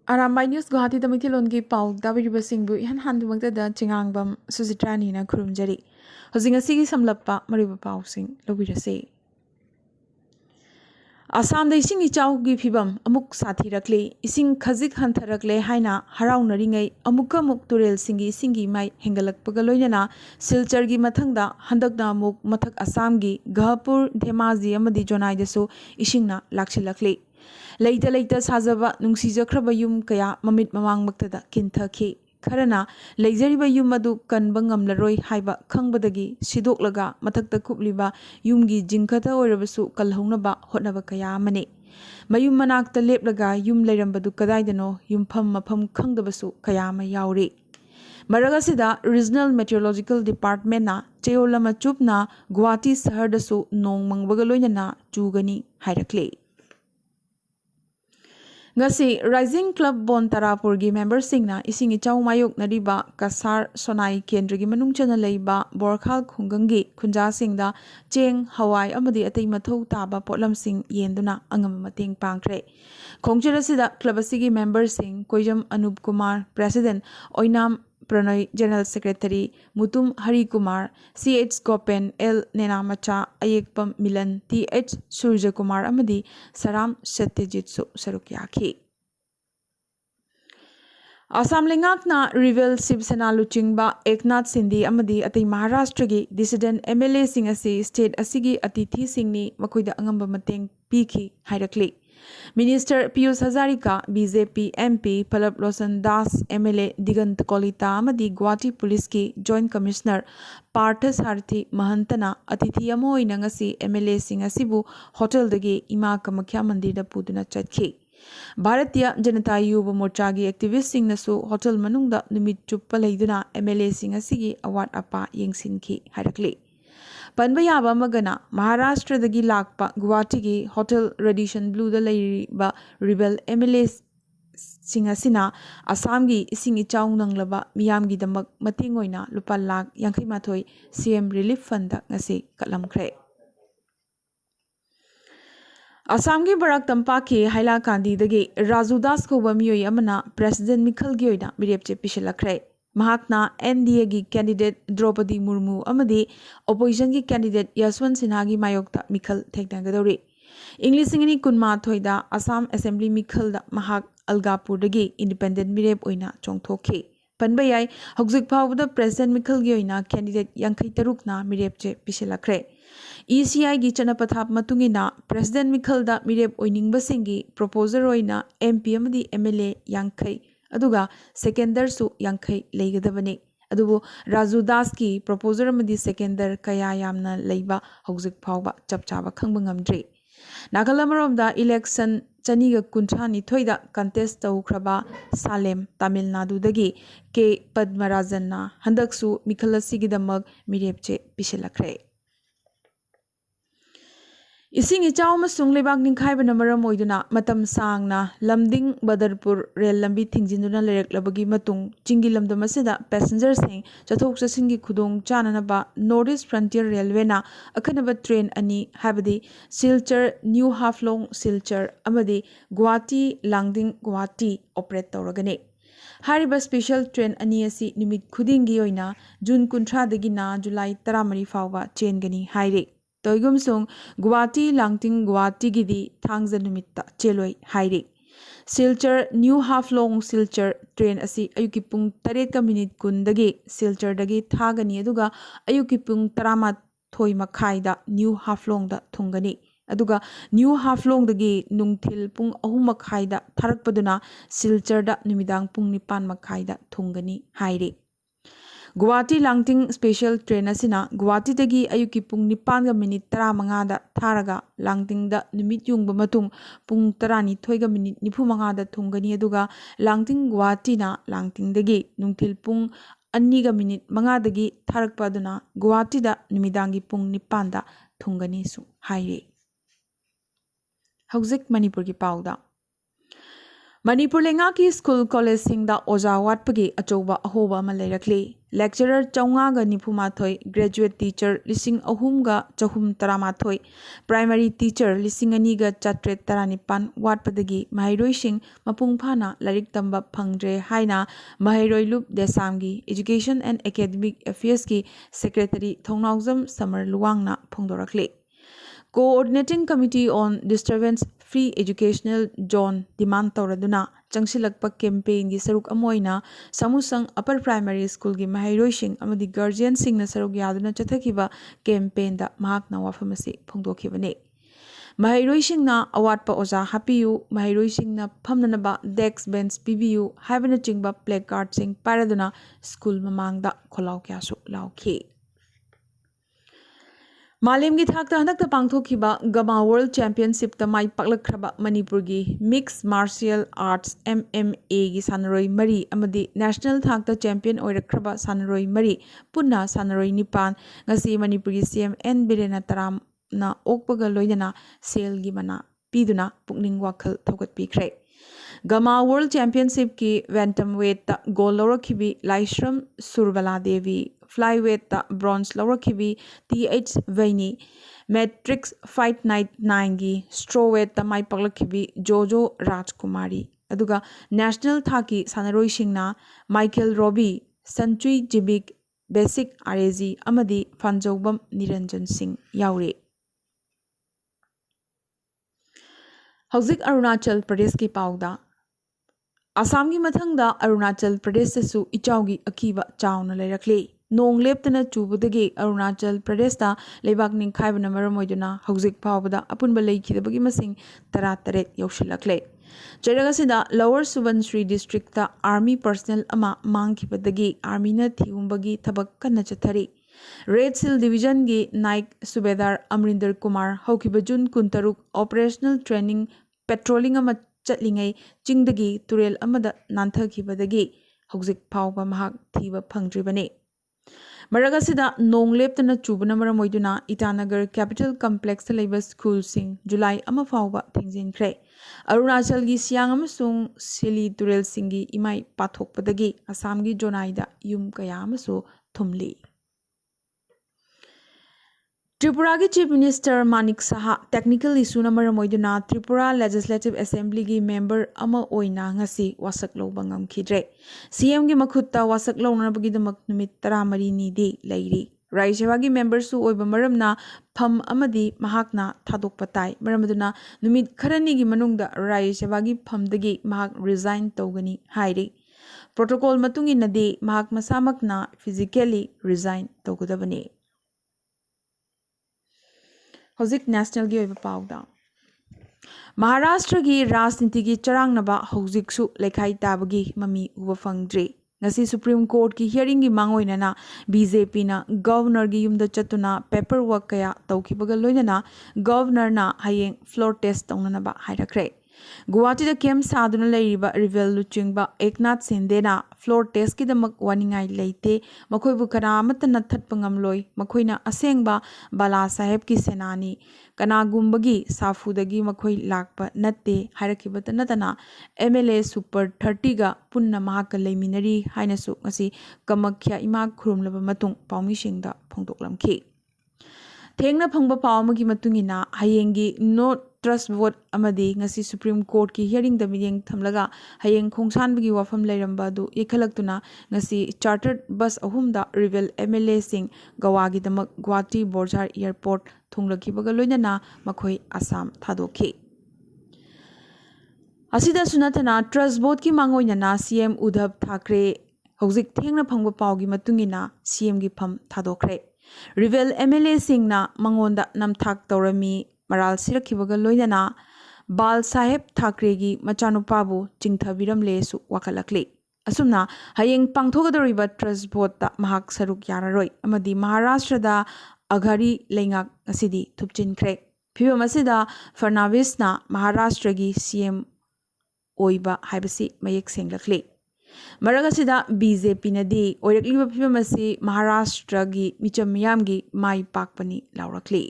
Arambai News Guwahati Tamithilongi Pau Daviba Singbu Ihan Handumagda Chingangbam Suzitrani na Kurumjari. Hozingasigi Samlappa Mariba Pau Sing Lobirase. Assam da ising ichaugi phibam amuk sathirakle ising khazik hantharakle haina haraunari amuka muk turel singi mai hengalakpaga loinana silchargi mathangda handakna muk mathak Assam gi Gahapur Dhemaji amadi Jonai desu isingna lakchilakle leita leita sajaba nungsijakraba yum kaya mamit mamangmaktada kinthakhi खरना लेजरिबा युम अदु कनबा ngamlaroi haiba khangbadagi sidokलाga mathakta khupliba yumgi jingkhata oirabsu kalhounaba hotnaba kaya amane mayum manakta lepलाga yum leirambadu kadaidano yumpham mapham khangdabasu kaya ama yaure maragasida regional meteorological department na cheolama chupna Guwahati shahar dasu nong mangbaga loinana chugani hairakle ngasi Rising Club Bon Tarapur gi member singna ising ichau mayok nariba kasar sonai kendra gi manung chana leiba borkhal khungangi khunja singda cheng hawai amadi atai mathau taba potlam sing yenduna angam mateng pangtre khongchira sida club asigi member sing koijam Anup Kumar president oinam Pranay General Secretary Mutum Hari Kumar CH Gopen L Nenamacha Ayekpam Milan TH Surja Kumar Amadi Saram Satyajit Su Sarukyaki Assam Lingakna reveal Sibsena Luchingba Eknath Sindhi Amadi Ati Maharashtra gi dissident MLA sing asi state asigi atithi singni makoida angamba mateng piki hairakli Minister Piyush Hazarika, BJP MP Palab Losan Das, MLA Digant Kolita Amadi Guwahati Police ki Joint Commissioner Parthas Harthi Mahantana Atithi Amo Inangasi MLA Singh Asibu Hotel dagi Ima Kamakhya Mandir da puduna chatki. Bharatiya Janata Yuva Morcha gi activist Singh nasu hotel manungda numit chuppa leiduna MLA Singh asigi award apa yengsinki hairakli. Panbayaba Magana, Maharashtra dagi lakpa Guwahati gi Hotel Radisson Blue da layriba rebel MLA Singasina Assam gi ising ichau nanglaba miyam gi damak mating oina lupa lak yangkai mathoi CM Relief Fund da ngasi katlamkre. Assam gi Barak Tampaki Haila Kandi dagi Raju Das ko bamiyoy amana President Mikhal gi oina mirepche pishalakre. Mahakna NDA gi candidate Draupadi Murmu amadi opposition gi candidate Yaswant Sinha gi mayokta Mikhal theknagadori English singini kunma thoida Assam Assembly Mikhal da Mahak Algapur dagi independent mirep oina chongthokhi panbayai hokjik phawda President Mikhal gi oina candidate yankhai taruk na mirepche piselakre ECI gi chanapathap matungina President Mikhal da mirep oiningba singi proposer oina MP amadi MLA yankhai aduga seconder su yankhai leigadabani adubu Raju Das ki proposer amadi seconder kaya yamna leiba hojik phawba chapchaba khangba ngamdri Nagalamromda election chaniga kunthani thoida contest tawkraba Salem Tamil Nadu dagi K Padmarajan na handaksu Mikhal asigidamak mirepche piselakre Ising ichau masung lebak ningkhaibana maram oiduna matam sangna lamding Badarpur rail lambi thingjinduna lereklabagi matung chingi lamdam asida passengers sing chathok chasingi khudong chananaba Northeast Frontier Railway na akhanaba train ani habadi Silchar New Haflong Silchar amadi Guwahati Langding Guwahati operate tawragane Hariba special train ani asi nimit khudingi oina June 13 dagina July 13 fawba chengani haire Toigum song Guwahati Langting Guwahati gidi thangza numitta cheloi hairi Silchar New Haflong Silchar train asi ayuki pung 8 minute kundagi Silchar dagi thagani aduga ayuki pung 13 makhai da New Haflong da thungani aduga New Haflong dagi nungthil pung 3 makhai da tharakpaduna Silchar da numidang pung 9 makhai da thungani hairi Guwahati Langting special train asina Guwahati dagi ayuki pung 9 minute 15 da tharaga Langting da numit yungba matung pung 12 minute 95 da thungani aduga Langting Guwahati na Langting dagi nungthil pung 2 minute 5 dagi tharakpa aduna Guwahati da numidangi pung 9 da thungani su haire Hauzik Manipur ki pauda Manipur Lengaki School College Singda Oja Watpagi Achoba Ahoba Malayrakli. Lecturer Chaungaga Nipumathoi, Graduate Teacher Lising Ahumga Chahum Taramathoi, Primary Teacher Lising Aniga Chatret Taranipan Watpadagi, Mahiroi Sing Mapungpana, Larik Tamba Pangdre Haina, Mahiroi Lup Desamgi, Education and Academic Affairs Ki Secretary Thongnauzam Summer Luangna Pongdorakli. Coordinating Committee on Disturbance Free Educational Zone demand tauraduna changsilakpa campaign gi saruk amoina samusang upper primary school gi mahairoi sing amadi guardian sing na saruk yaduna chathakiba campaign da mahakna wafamasi phongdokhibane mahairoi sing na awatpa oja hapiyu mahairoi sing na phamnanaba desk bench pibiyu haibana chingba placard sing paraduna school mamangda kholaw kyasu lawkhi Malim gi thakta hanakta pangthokiba Gama World Championship ta mai paklakraba Manipur gi Mixed Martial Arts MMA gi sanaroi mari amadi National thakta champion oirakraba sanaroi mari punna sanaroi nipan ngasi Manipur gi CM N Birena Taram na okpaga loinana sel gi mana piduna pukning wakhal thokat pikre Gama World Championship ki bantamweight ta gold lawrakhibi Laishram Surbala Devi flyweight ta bronze lawrakhibi TH Vaini matrix fight night 9 gi strawweight ta mai paklakhibi Jojo Rajkumari aduga national thaki sanaroi singna Michael Robbie Sanchui Jibik basic RAG amadi Fanjobam Niranjan Singh yaure Hauzik Arunachal Pradesh ki pauda Assam ki mathangda Arunachal Pradesh su ichaugi akiba chauna leirakle Nong leptana chubudagi Arunachal Pradesh ta lebak ningkhaibana maramoiduna hauzik phawbada apunba leikidabagi masing tararet yaushilakle Jaragasida Lower Subansri district ta army personnel ama mangkhibadagi army na thiumbagi thabak kanna chathari Red Seal Division gi Naik Subedar Amrinder Kumar haukiba June kuntaruk operational training patrolling ama chatlingai chingdagi turel amada nanthakibadagi hauzik phawba mahak thiba phangdribane Maragasida nong leptana chubana maramoiduna Itanagar Capital Complex labor school sing July ama phawba thingjinkre Arunachal gi siang amasung Sili Turel singi imai pathokpadagi Assam gi Jonaida yum kaya amasu thumli Tripura ki Chief Minister Manik Saha technical issue na maramoiduna Tripura Legislative Assembly gi member ama oina ngasi wasak lawba ngamkhidre CM gi makhutta wasak lawnabagi damak numit 13 ni de lairi Rajya Sabha gi member su oiba maramna pham amadi mahakna thadok patai maramaduna numit kharani gi manungda Rajya Sabha gi phamdagi mahak resign tawgani hairi protocol matungi nade mahak masamakna physically resign tawgadabani Hauzik National gi oiba pauda Maharashtra gi Rajniti gi charangnaba hauzik su lekhai tabagi mami uba fangdre ngasi Supreme Court ki hearing gi mangoinana BJP na governor gi yumda chatuna paperwork kaya tawkibaga loinana governor na hayeng floor test tawnanaba hairakre Guwahati da kem saduna leiriba rivel luchingba Eknath Sindena floor test ki damak waningai leite makhoi bu kana amata na thatpa ngamloi makhoina asengba Bala Saheb ki senani kana gumbagi safudagi makhoi lakpa natte hairakibata natana MLA super 30 ga punna mahaka leiminari hainasu ngasi Kamakhya ima khurumlaba matung paumi singda phongdoklamki Thengna phangba pawmagi matungina hayengi no trust vote amadi ngasi Supreme Court ki hearing da meeting thamlaga hayeng khongsanbagi wafam leiramba du yekhalaktuna ngasi chartered bus ahumda rival MLA sing gawagi damak Guwahati Borjar Airport thunglakibaga loinana makhoi Assam thadokhi Asida sunatana trust vote ki mangoinana CM Udhab Thakre hauzik thengna phangba pawgi matungina CM gi pham thadokre Rivel MLA singna mangonda namthak taurami maral sirakhibaga loinana Bal Saheb Thakre gi machanupabu chingthabiram lesu wakalakli asumna hayeng pangthogadoriba trust vote ta mahak saruk yararoi amadi Maharashtra da aghari lengak asidi thupchinkhre phibam asida Fadnavis na Maharashtra gi CM oiba haibasi mayek senglakli Maragasida BJP nadi oirakliba phibamasi Maharashtra gi micham miyam gi mai pakpani laurakli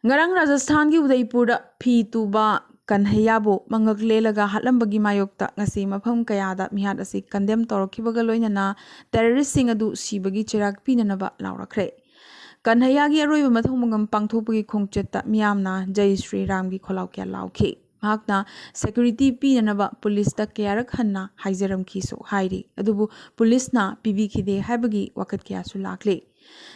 Ngarang Rajasthan gi Udaipur da phi tuba Kanhayabu mangak lelaga hatlambagi mayokta ngasi mafam kayada mihad asi condemn tawrakhibaga loinana terrorist sing adu sibagi chirak pinanaba laurakre. Kanhayagi aroiba mathong mangam pangthopagi khongchetta miyamna Jai Sri Ramgi kholaw kya laukhi. Mahakna security pinanaba police ta kayarak hanna haijaram khiso hairi. Adubu police na PB-khide haibagi wakat kya su lakle.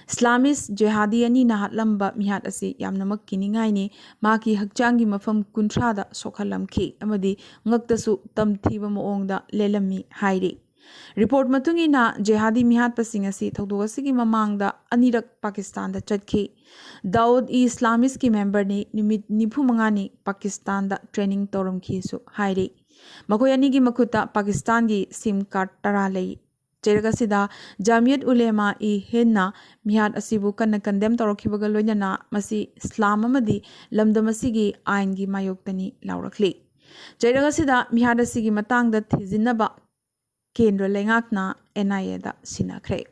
Islamist jihadi ani na hatlamba mihad asi yamnamak kiningai ni maki hakjangi mafam kuntrada sokhalamki amadi ngaktasu tamthiba moongda lelami hairi. Report matungi na jihadi mihad pasing asi thogdogasi ki mamangda anirak Pakistan da chatki. Daud Islamist ki member ni nimit nipu mangani Pakistan da training torum ki su hairi. Makoyani ki makuta Pakistan ki SIM card taralei. Jergasida Jamiyat Ulema I henna mihad asibu kanna condemn tawrakhibaga loinana masi Islam amadi lamdamasigi ain gi mayoktani laurakli. Jergasida mihad asigi matangda thijinnaba kendra lengakna NIA da sinakre.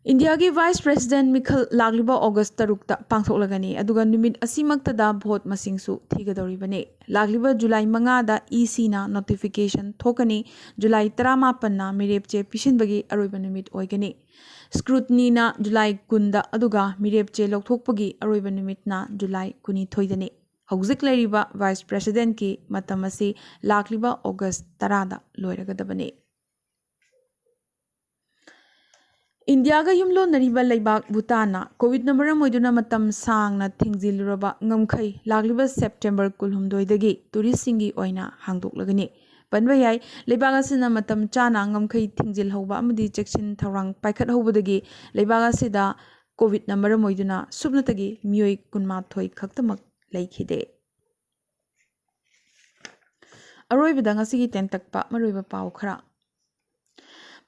India ki Vice President Mikhal lagliba August 3 pangthoklagani aduga numit asimakta da vote masingsu thigadoribane. Lagliba July 5 da EC na notification thokani July 18 na mirepche pishinbagi aroiba numit oigani. Scrutiny na July 10 da aduga mirepche lokthokpagi aroiba numit na July 13 dani. Hauzik lairiba Vice President ki matamasi lagliba August 10 da loiragadabane. India ga yumlo nariba laibak Bhutan COVID na maram oiduna matam sang na thingziluraba ngamkhai lagliba September kulhumdoi dagi tourist singi oina hangdoklagani. Panba yai laibak asina matam chana ngamkhai thingzil hoba amadi chekshin thawrang paikhat hobadagi laibak asida COVID na maram oiduna subnatagi miyoi kunmathoi khaktamak laikhide. Aroibada ngasigi tentakpa maroiba pau khara.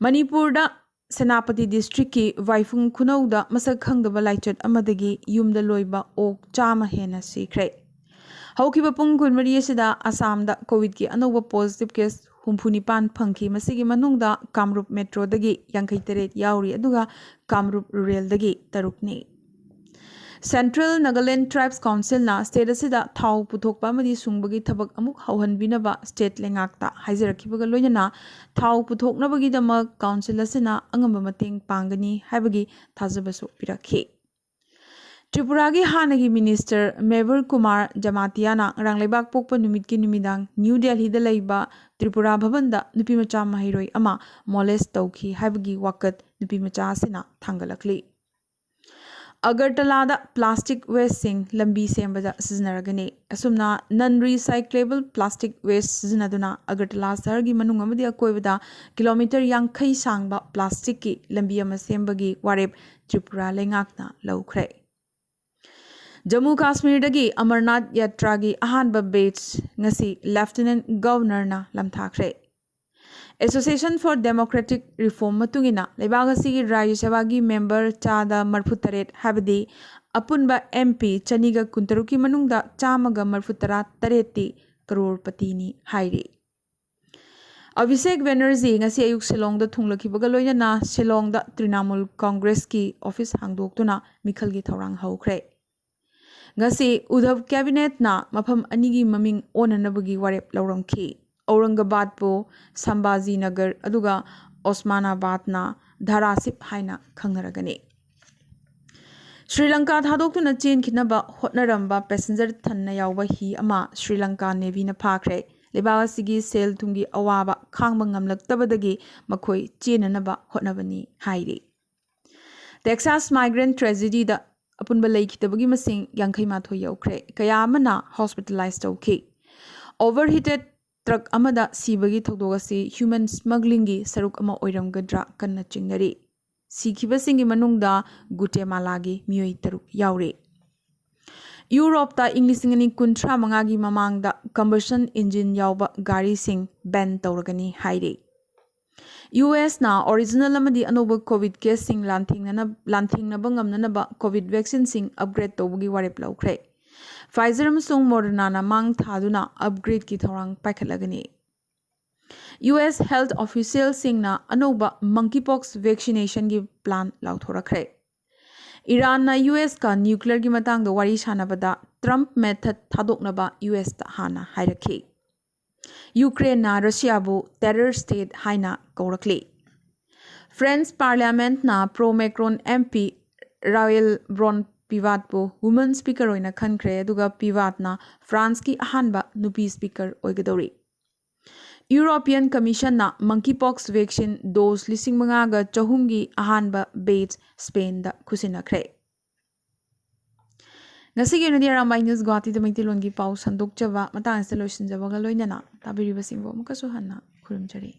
Manipur da Senapati District ki Vaifung Khunauda masak khangdaba laichat amadagi yumda loiba ok chama hena sikre. Haukiba pung kunmari asida Assam da COVID ki anoba positive case humphunipan phangki masigi manungda Kamrup Metro dagi 53 yauri aduga Kamrup Rural dagi tarukni. Central Nagaland Tribes Council na state asida thau puthokpa amadi sungbagi thabak amuk hauhanbinaba state lengakta haijarakhibaga loinana thau puthoknabagi damak council asina angamba mateng pangani haibagi thajabasu pirakhi. Tripura gi hanagi minister Mevur Kumar Jamatiana ranglebak pokpa numit ki numidang New Delhi da laiba Tripura Bhavan da nupi macha mahiroi ama molest tawki haibagi wakat nupi macha asina thangalakli. Agartala da plastic waste sing lambi sembada siznaragani asumna non recyclable plastic waste siznaduna Agartala sahar gi manung amadi akoibada kilometer 50 sangba plastic ki lambi ama sembagi warep Tripura lengakna laukhre. Jammu Kashmir dagi Amarnath Yatra gi ahanba batch ngasi Lieutenant Governor na lamthakre. Association for Democratic Reform matungina leibagasi gi Rajya Sabha gi member chada marfutaret habadi apunba MP chaniga kuntaruki manungda chamaga marfutara tareti crorepati ni hairi. Abhishek Banerjee ngasi ayuk Shillong da thunglakhibaga loinana Shillong da Trinamool Congress ki office hangdoktuna Mikhal gi thorang haukhre. Ngasi Udhav cabinet na mafam anigi maming onanabagi warep lauramkhi. Aurangabad po Sambhaji Nagar aduga Osmanabad na Dharasip haina khangnaragani. Sri Lanka thadokuna chen khinaba hotnaramba passenger thanna yawba hi ama Sri Lanka Navy na phakre. Lebasigi sel thungi awaba khangba ngamlaktabadagi makhoi chenanaba hotnabani hairi. Texas migrant tragedy da apunba laikhitabagi masing yankhai mathoi yaukhre. Kaya amana hospitalized tawki. Overheated truck amada sibagi thogdogasi human smuggling gi saruk ama oiramgadra kanna chingnari. Sikhibasingi manungda Guatemala gi miyoi taruk yaure. Europe ta Englishingani kuntra mangagi mamangda combustion engine yauba gari sing ban tawragani haire. US na original amadi anoba COVID case sing lanthingna bangamnanaba COVID vaccine sing upgrade tawbugi warep laukre. Pfizer amasung Moderna na mang thaduna upgrade ki thorang paikhatlagani. US health officials singna anoba monkeypox vaccination gi plan lauthorakre. Iran na US ka nuclear gi matang da wari sanabada Trump method thadoknaba US ta hana hairakhi. Ukraine na Russia bu terror state haina kaurakli. French Parliament na pro-Macron MP Raoul Bron Pivat bu woman speaker oina khankre aduga Pivat na France ki ahanba nupi speaker oigadori. European Commission na monkeypox vaccine dose 5,400 gi ahanba batch Spain da khusinakre. Ngasigi na Arambai News Guwahati da Maiti Lon gi pau sandok chaba matang sa loisin jabaga loinana tabiriba singbo mukaso hanna khurum chari.